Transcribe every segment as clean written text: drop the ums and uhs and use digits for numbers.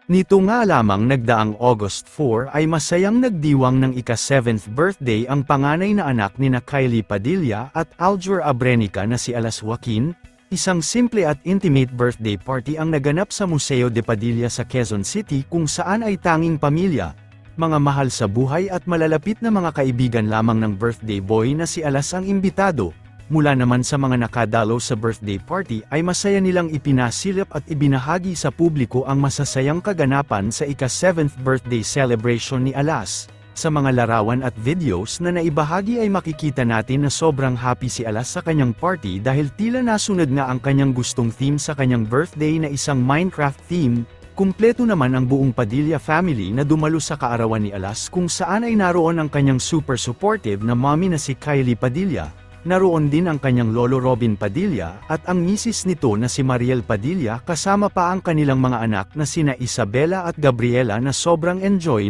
Nito nga lamang nagdaang August 4 ay masayang nagdiwang ng ika-7th birthday ang panganay na anak nina Kylie Padilla at Aljur Abrenica na si Alas Joaquin. Isang simple at intimate birthday party ang naganap sa Museo de Padilla sa Quezon City kung saan ay tanging pamilya, mga mahal sa buhay at malalapit na mga kaibigan lamang ng birthday boy na si Alas ang imbitado. Mula naman sa mga nakadalo sa birthday party ay masaya nilang ipinasilip at ibinahagi sa publiko ang masasayang kaganapan sa ika-7th birthday celebration ni Alas. Sa mga larawan at videos na naibahagi ay makikita natin na sobrang happy si Alas sa kanyang party dahil tila nasunod nga ang kanyang gustong theme sa kanyang birthday na isang Minecraft theme. Kumpleto naman ang buong Padilla family na dumalo sa kaarawan ni Alas kung saan ay naroon ang kanyang super supportive na mommy na si Kylie Padilla. Naroon din ang kanyang lolo Robin Padilla, at ang misis nito na si Mariel Padilla kasama pa ang kanilang mga anak na sina Isabela at Gabriela na sobrang enjoy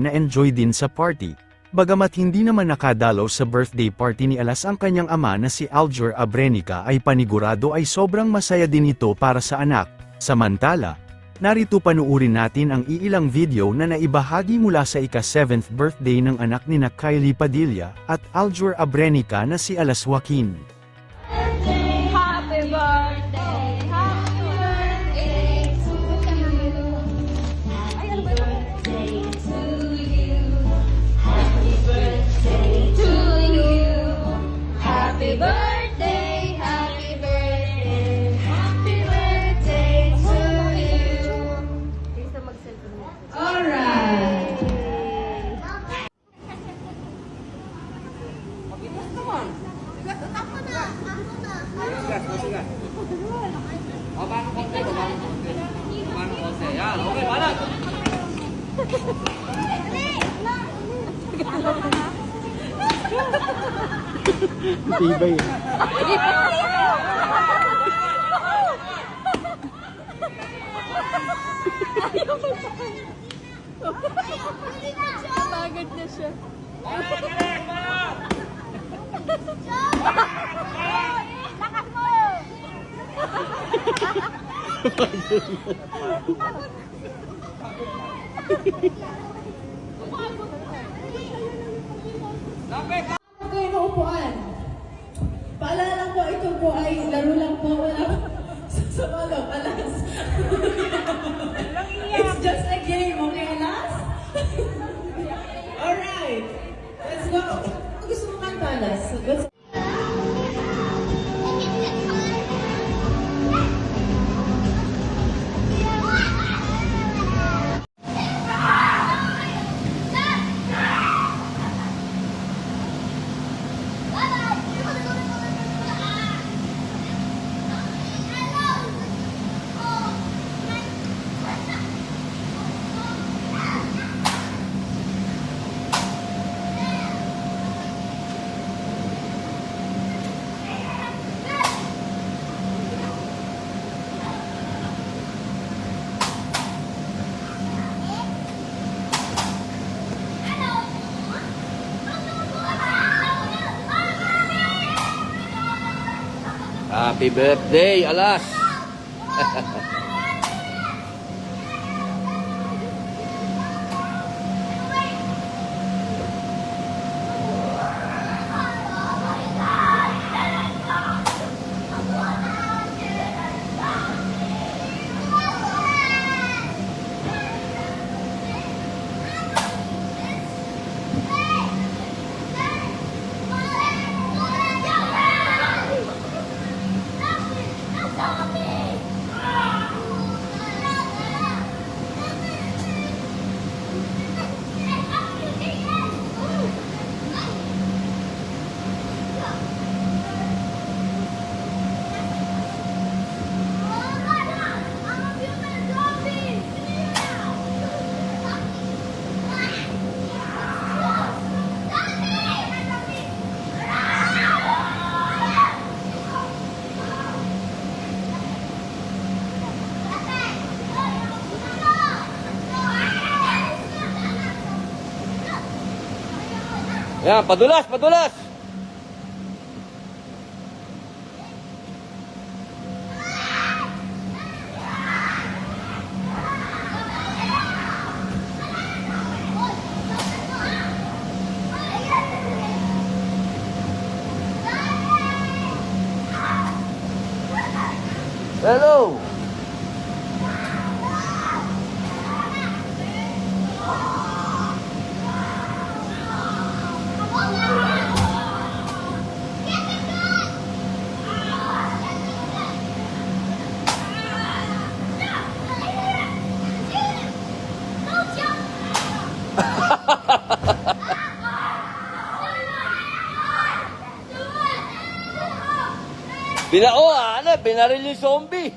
din sa party. Bagamat hindi naman nakadalaw sa birthday party ni Alas ang kanyang ama na si Aljur Abrenica ay panigurado ay sobrang masaya din ito para sa anak. Samantala, narito panuurin natin ang iilang video na naibahagi mula sa ika-7th birthday ng anak nina Kylie Padilla at Aljur Abrenica na si Alas Joaquin. Happy birthday, happy birthday to you. Ay, ano ba yun? To you. Happy birthday to you. Happy birthday, happy birthday, happy birthday to you. Alright. Yan, okay, balat. Tibay. Pagod na siya. Lakas mo! Kayo na upuan. Paalala po, ito po ay laro lang po. Wala sa malo, alas. It's just a game, okay, alas? Alright, let's go. Kung gusto mo kanta, alas, let's Happy birthday, Alas. Yan, padulas, padulas. Hello! Binaril yung zombie.